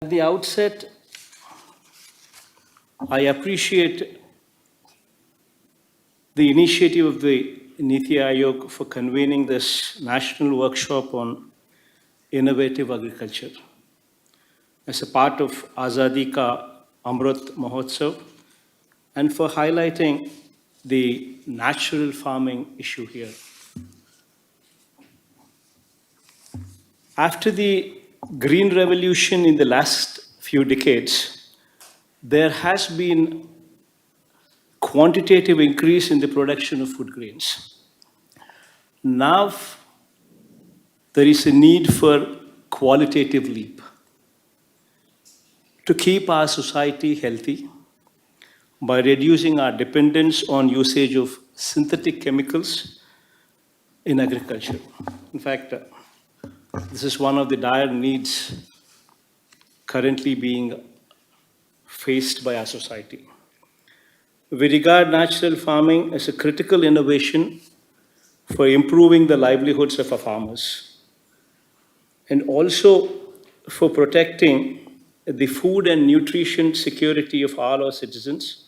At the outset, I appreciate the initiative of the Niti Aayog for convening this national workshop on innovative agriculture as a part of Azadi Ka Amrit Mahotsav and for highlighting the natural farming issue here. After the Green Revolution in the last few decades, there has been quantitative increase in the production of food grains. Now, there is a need for qualitative leap to keep our society healthy by reducing our dependence on usage of synthetic chemicals in agriculture. In fact, this is one of the dire needs currently being faced by our society. We regard natural farming as a critical innovation for improving the livelihoods of our farmers and also for protecting the food and nutrition security of all our citizens,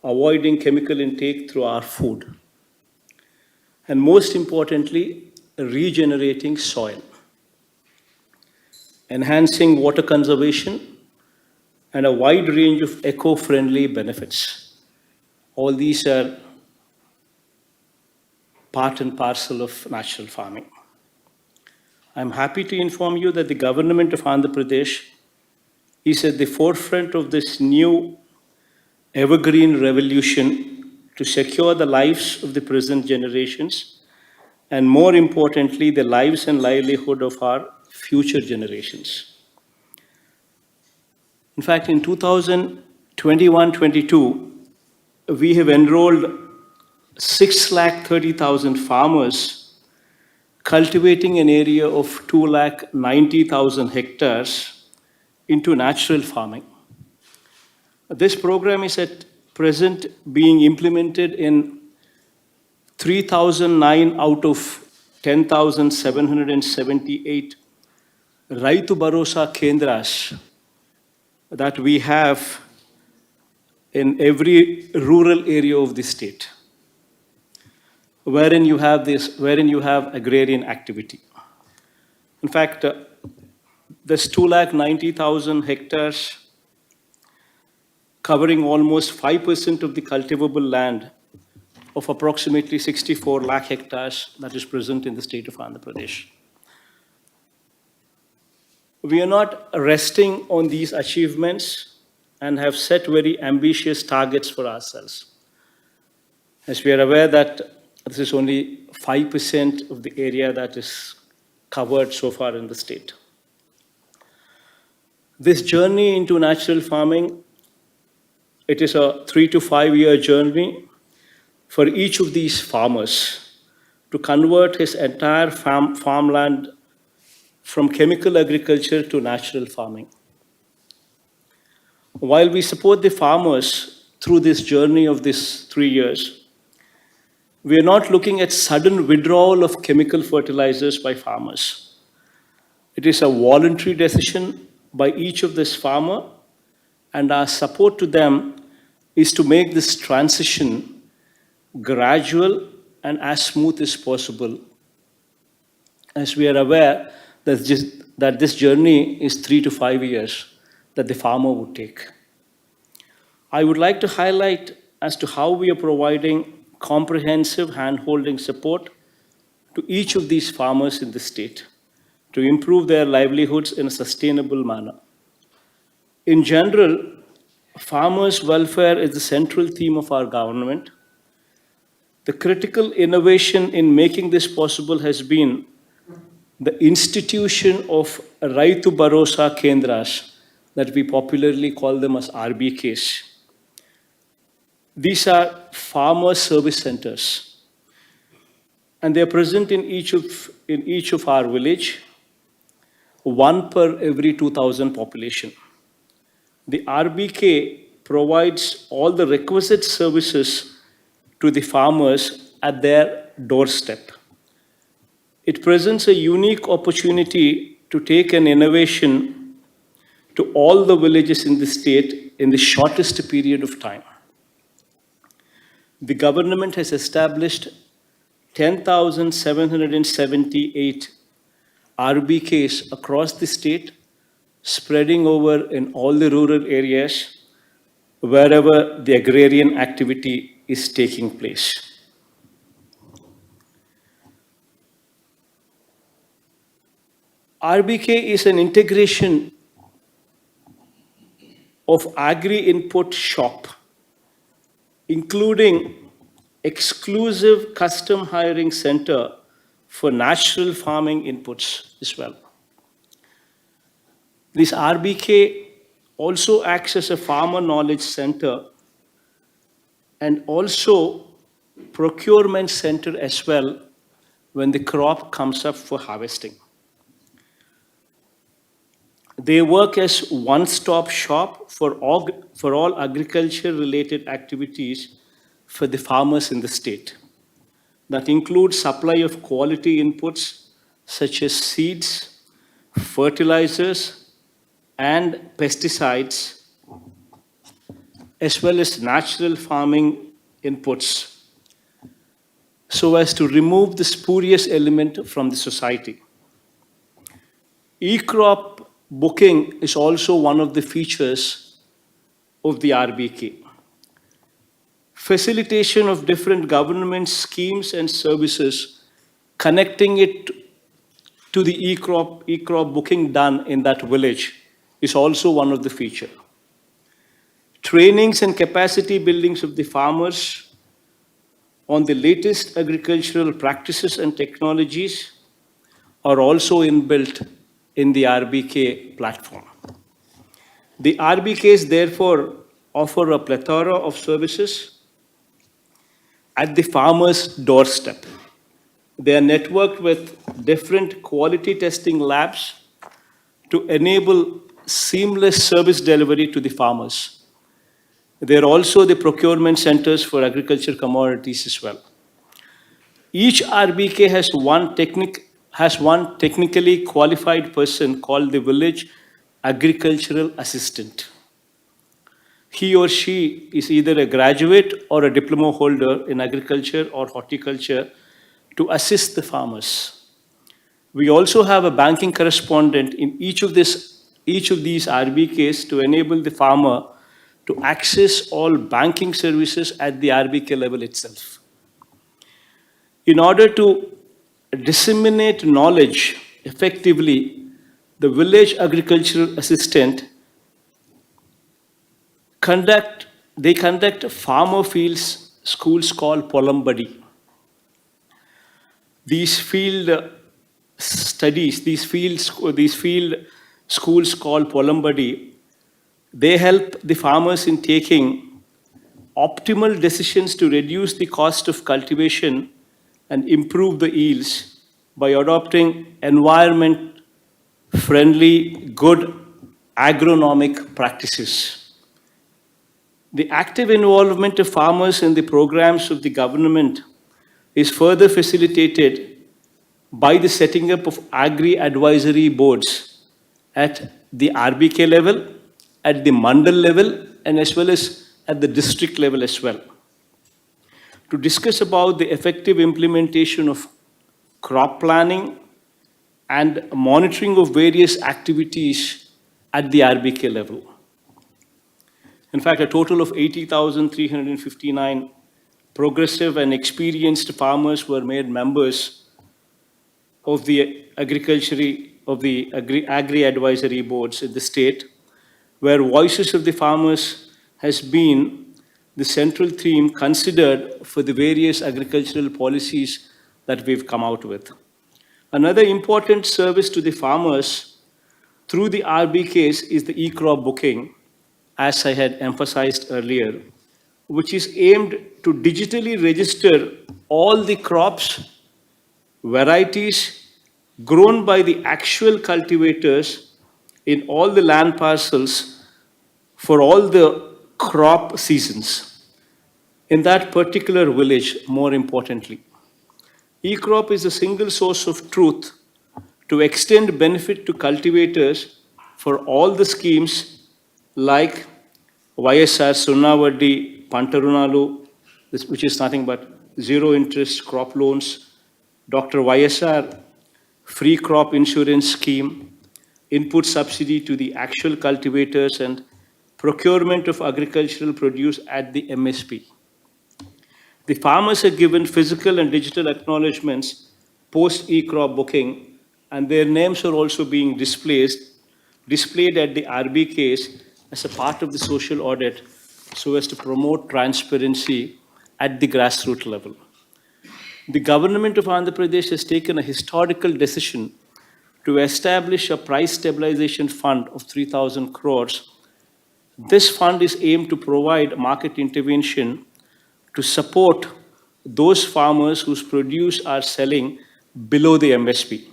avoiding chemical intake through our food, and most importantly, regenerating soil, enhancing water conservation, and a wide range of eco-friendly benefits. All these are part and parcel of natural farming. I'm happy to inform you that the government of Andhra Pradesh is at the forefront of this new evergreen revolution to secure the lives of the present generations and, more importantly, the lives and livelihood of our future generations. In fact, in 2021-22, we have enrolled 630,000 farmers cultivating an area of 290,000 hectares into natural farming. This program is at present being implemented in 3,009 out of 10,778 Raitu Bharosa Kendras that we have in every rural area of the state, wherein you have agrarian activity. In fact, this 290,000 hectares covering almost 5% of the cultivable land of approximately 64 lakh hectares that is present in the state of Andhra Pradesh. We are not resting on these achievements and have set very ambitious targets for ourselves, as we are aware that this is only 5% of the area that is covered so far in the state. This journey into natural farming, it is a 3 to 5 year journey for each of these farmers to convert his entire farmland from chemical agriculture to natural farming. While we support the farmers through this journey of these 3 years, we are not looking at sudden withdrawal of chemical fertilizers by farmers. It is a voluntary decision by each of this farmer, and our support to them is to make this transition gradual and as smooth as possible, as we are aware that this journey is 3 to 5 years that the farmer would take. I would like to highlight as to how we are providing comprehensive hand-holding support to each of these farmers in the state to improve their livelihoods in a sustainable manner. In general, farmers' welfare is the central theme of our government. The critical innovation in making this possible has been the institution of Raitu Bharosa Kendras, that we popularly call them as RBKs. These are farmer service centers, and they are present in each of our village, one per every 2,000 population. The RBK provides all the requisite services to the farmers at their doorstep. It presents a unique opportunity to take an innovation to all the villages in the state in the shortest period of time. The government has established 10,778 RBKs across the state, spreading over in all the rural areas wherever the agrarian activity is taking place. RBK is an integration of agri-input shop, including exclusive custom hiring center for natural farming inputs as well. This RBK also acts as a farmer knowledge center and also procurement center as well when the crop comes up for harvesting. They work as one-stop shop for all agriculture-related activities for the farmers in the state. That includes supply of quality inputs such as seeds, fertilizers, and pesticides, as well as natural farming inputs, so as to remove the spurious element from the society. E-crop booking is also one of the features of the RBK. Facilitation of different government schemes and services, connecting it to the e-crop booking done in that village is also one of the features. Trainings and capacity buildings of the farmers on the latest agricultural practices and technologies are also inbuilt in the RBK platform. The RBKs therefore offer a plethora of services at the farmer's doorstep. They are networked with different quality testing labs to enable seamless service delivery to the farmers. They are also the procurement centers for agriculture commodities as well. Each RBK has one technically qualified person called the village agricultural assistant. He or she is either a graduate or a diploma holder in agriculture or horticulture to assist the farmers. We also have a banking correspondent in each of these RBKs to enable the farmer to access all banking services at the RBK level itself. In order to disseminate knowledge effectively, the village agricultural assistant conduct farmer fields schools called Polambadi. These field schools called Polambadi, they help the farmers in taking optimal decisions to reduce the cost of cultivation and improve the yields by adopting environment-friendly, good agronomic practices. The active involvement of farmers in the programs of the government is further facilitated by the setting up of agri-advisory boards at the RBK level, at the mandal level, and as well as at the district level as well, to discuss about the effective implementation of crop planning and monitoring of various activities at the RBK level. In fact, a total of 80,359 progressive and experienced farmers were made members of the agri-advisory boards in the state, where voices of the farmers has been the central theme considered for the various agricultural policies that we've come out with. Another important service to the farmers through the RBKs is the e-crop booking, as I had emphasized earlier, which is aimed to digitally register all the crops, varieties grown by the actual cultivators in all the land parcels for all the crop seasons in that particular village, more importantly. E-crop is a single source of truth to extend benefit to cultivators for all the schemes like YSR Sunnavadi Pantarunalu, which is nothing but zero interest crop loans, Dr. YSR free crop insurance scheme, input subsidy to the actual cultivators, and procurement of agricultural produce at the MSP. The farmers are given physical and digital acknowledgements post e-crop booking, and their names are also being displayed at the RBKs as a part of the social audit so as to promote transparency at the grassroots level. The government of Andhra Pradesh has taken a historical decision to establish a price stabilization fund of 3,000 crores. This fund is aimed to provide market intervention to support those farmers whose produce are selling below the MSP.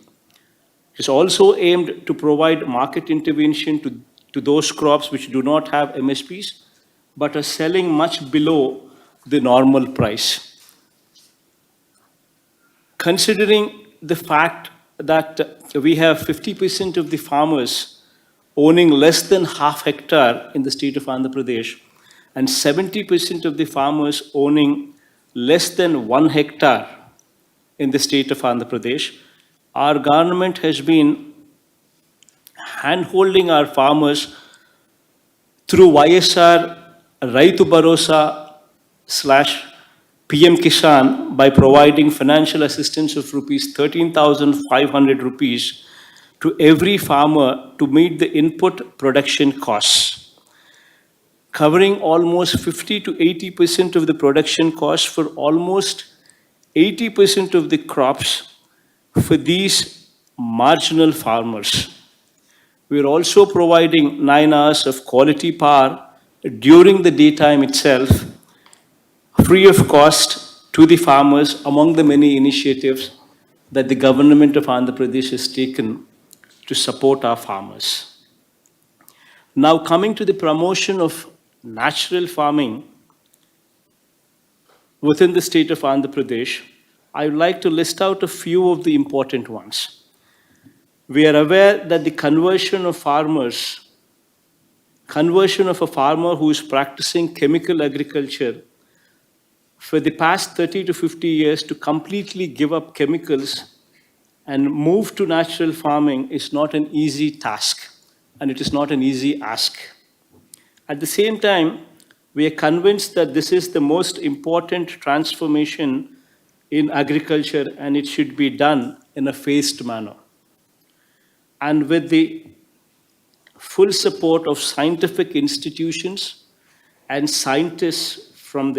It is also aimed to provide market intervention to those crops which do not have MSPs but are selling much below the normal price. Considering the fact that we have 50% of the farmers owning less than half hectare in the state of Andhra Pradesh, and 70% of the farmers owning less than 1 hectare in the state of Andhra Pradesh, our government has been hand-holding our farmers through YSR Raitu Bharosa / PM Kisan by providing financial assistance of rupees 13,500 rupees to every farmer to meet the input production costs, covering almost 50 to 80% of the production costs for almost 80% of the crops for these marginal farmers. We are also providing 9 hours of quality power during the daytime itself, free of cost to the farmers, among the many initiatives that the government of Andhra Pradesh has taken to support our farmers. Now, coming to the promotion of natural farming within the state of Andhra Pradesh, I would like to list out a few of the important ones. We are aware that the conversion of a farmer who is practicing chemical agriculture for the past 30 to 50 years to completely give up chemicals and move to natural farming is not an easy task, and it is not an easy ask. At the same time, we are convinced that this is the most important transformation in agriculture, and it should be done in a phased manner. And with the full support of scientific institutions and scientists from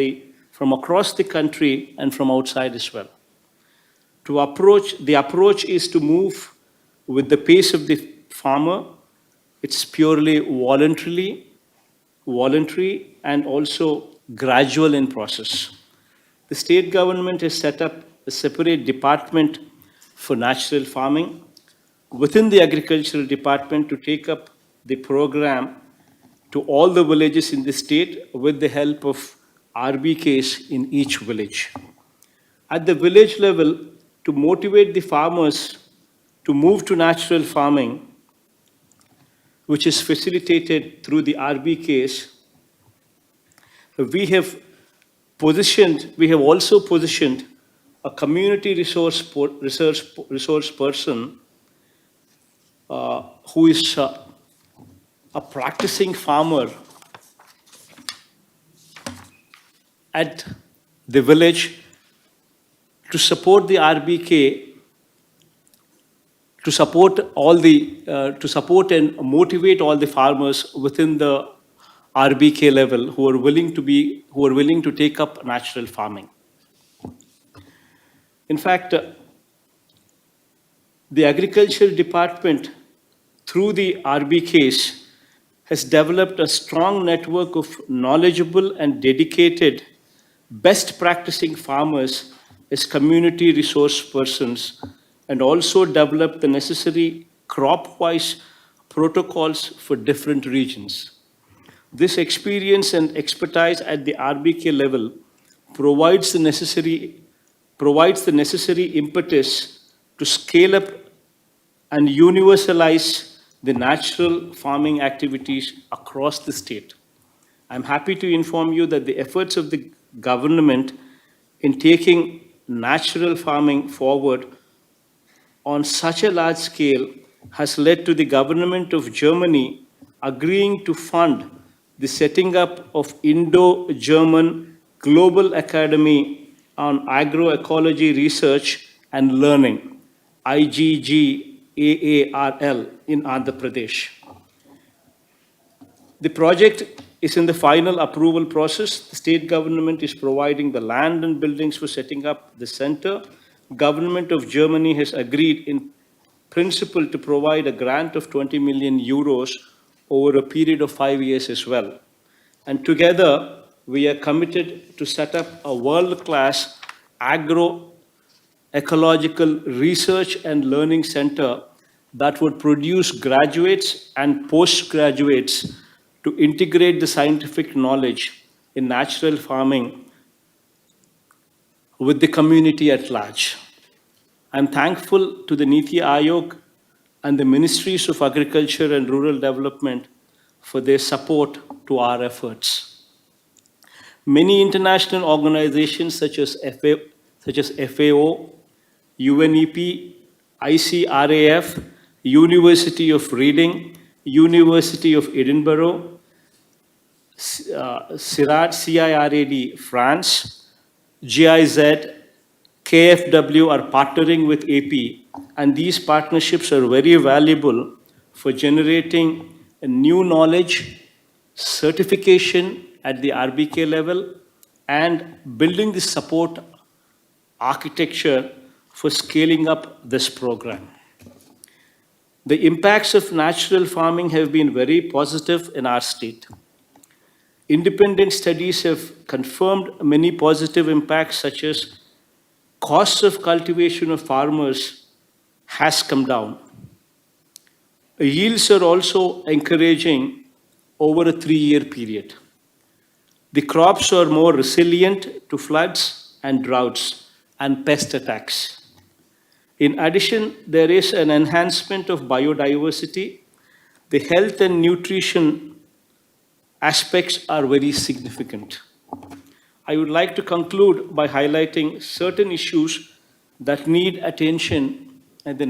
across the country and from outside as well. The approach is to move with the pace of the farmer. It's purely voluntary and also gradual in process. The state government has set up a separate department for natural farming within the agricultural department to take up the program to all the villages in the state with the help of RBKs in each village. At the village level, to motivate the farmers to move to natural farming, which is facilitated through the RBKs, we have also positioned a community resource person who is a practicing farmer at the village to support the RBK, to support and motivate all the farmers within the RBK level who are willing to take up natural farming. In fact, the agricultural department through the RBKs has developed a strong network of knowledgeable and dedicated best practicing farmers as community resource persons, and also developed the necessary crop-wise protocols for different regions. This experience and expertise at the RBK level provides the necessary impetus to scale up and universalize the natural farming activities across the state. I'm happy to inform you that the efforts of the government in taking natural farming forward on such a large scale has led to the government of Germany agreeing to fund the setting up of Indo-German Global Academy on Agroecology Research and Learning, IGGAARL, in Andhra Pradesh. The project is in the final approval process. The state government is providing the land and buildings for setting up the center. Government of Germany has agreed in principle to provide a grant of 20 million euros over a period of 5 years as well. And together, we are committed to set up a world-class ecological research and learning center that would produce graduates and postgraduates to integrate the scientific knowledge in natural farming with the community at large. I'm thankful to the Niti Aayog and the Ministries of Agriculture and Rural Development for their support to our efforts. Many international organizations such as FAO, UNEP, ICRAF, University of Reading, University of Edinburgh, CIRAD France, GIZ, KFW are partnering with AP, and these partnerships are very valuable for generating a new knowledge, certification at the RBK level, and building the support architecture for scaling up this program. The impacts of natural farming have been very positive in our state. Independent studies have confirmed many positive impacts, such as costs of cultivation of farmers has come down. Yields are also encouraging over a 3-year period. The crops are more resilient to floods and droughts and pest attacks. In addition, there is an enhancement of biodiversity. The health and nutrition aspects are very significant. I would like to conclude by highlighting certain issues that need attention at the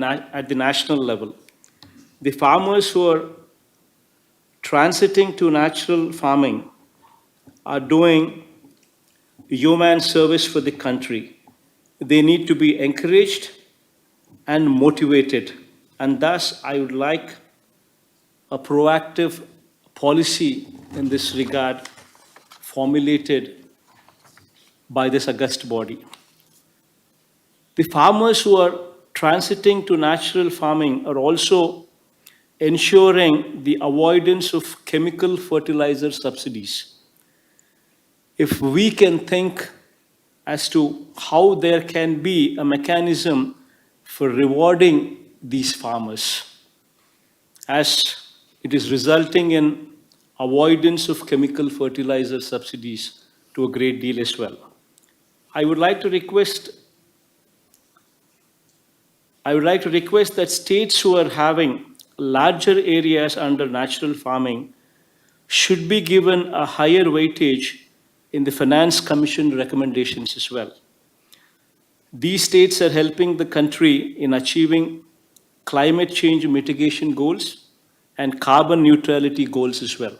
national level. The farmers who are transiting to natural farming are doing human service for the country. They need to be encouraged and motivated, and thus I would like a proactive policy in this regard formulated by this august body. The farmers who are transiting to natural farming are also ensuring the avoidance of chemical fertilizer subsidies. If we can think as to how there can be a mechanism for rewarding these farmers, as it is resulting in avoidance of chemical fertilizer subsidies to a great deal as well. I would like to request that states who are having larger areas under natural farming should be given a higher weightage in the Finance Commission recommendations as well. These states are helping the country in achieving climate change mitigation goals and carbon neutrality goals as well.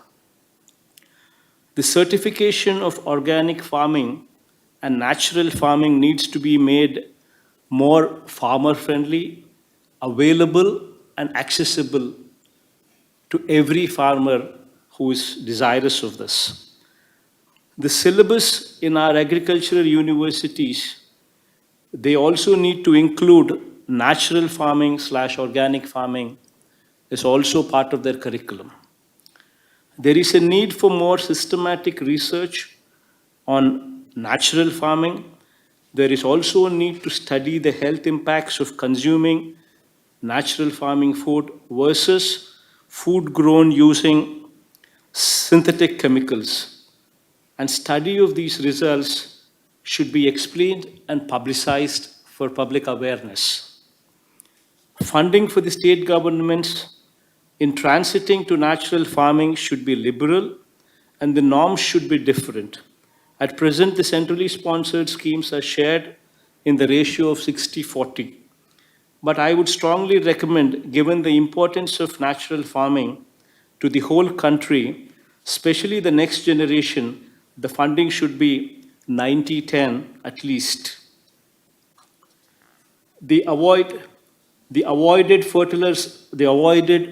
The certification of organic farming and natural farming needs to be made more farmer-friendly, available, and accessible to every farmer who is desirous of this. The syllabus in our agricultural universities, they also need to include natural farming / organic farming is also part of their curriculum. There is a need for more systematic research on natural farming. There is also a need to study the health impacts of consuming natural farming food versus food grown using synthetic chemicals. And study of these results should be explained and publicized for public awareness. Funding for the state governments in transiting to natural farming should be liberal and the norms should be different. At present, the centrally sponsored schemes are shared in the ratio of 60-40. But I would strongly recommend, given the importance of natural farming to the whole country, especially the next generation, the funding should be 90-10 at least. The avoided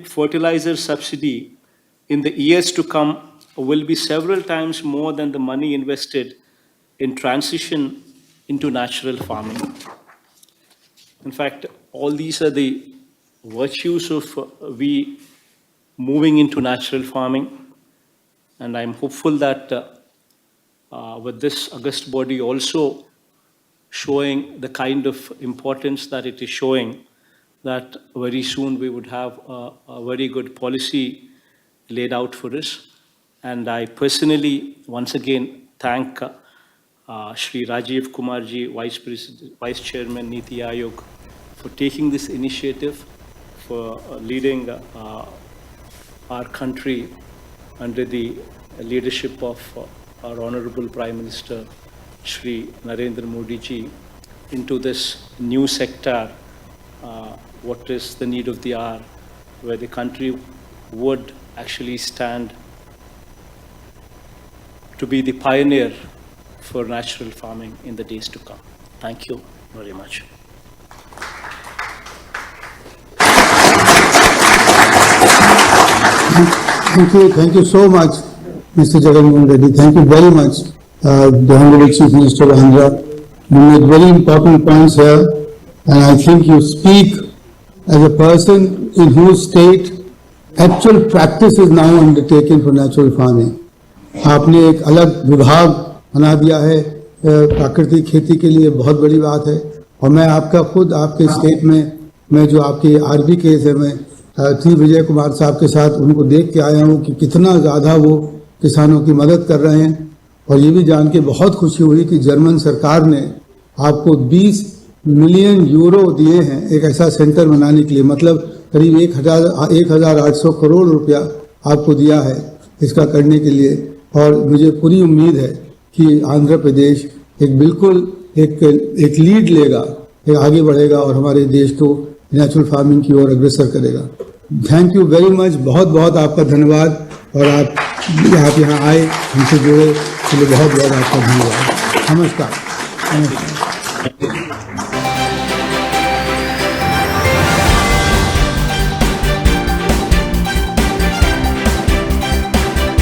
fertilizer subsidy in the years to come will be several times more than the money invested in transition into natural farming. In fact, all these are the virtues of we moving into natural farming, and I'm hopeful that with this august body also showing the kind of importance that it is showing, that very soon we would have a very good policy laid out for us. And I personally, once again, thank Shri Rajiv Kumarji, Vice Chairman, Niti Aayog, for taking this initiative, for leading our country under the leadership of our Honorable Prime Minister, Shri Narendra Modi ji, into this new sector, what is the need of the hour, where the country would actually stand to be the pioneer for natural farming in the days to come. Thank you very much. Thank you so much, Mr. Jagannath Reddy. Thank you very much, the Honorable Chief Minister of Andhra. You made very important points here, and I think you speak as a person in whose state actual practice is now undertaken for natural farming. आपने एक अलग विभाग बना दिया है प्राकृतिक खेती के लिए, बहुत बड़ी बात है। और मैं आपका खुद आपके स्टेट में, मैं जो आपके आरबी केस है, मैं श्री विजय कुमार साहब के साथ उनको देख के आया हूँ कि कितना ज़्यादा वो किसानों की मदद कर रहे हैं। और ये भी जान के बहुत खुशी हुई कि जर्मन सरकार ने आपको 20 मिलियन यूरो दिए हैं एक ऐसा सेंटर बनाने के लिए, मतलब करीब 1,800 करोड़ रुपया आपको दिया है इसका करने के लिए। और मुझे पूरी उम्मीद है कि आंध्र प्रदेश एक बिल्कुल एक लीड लेगा, एक आगे बढ़ेगा और हमारे देश को नेचुरल फार्मिंग की ओर अग्रसर करेगा। थैंक यू वेरी मच, बहुत बहुत आपका धन्यवाद। और आप यहाँ आए, हमसे जुड़े, इसलिए बहुत बहुत आपका धन्यवाद। नमस्कार।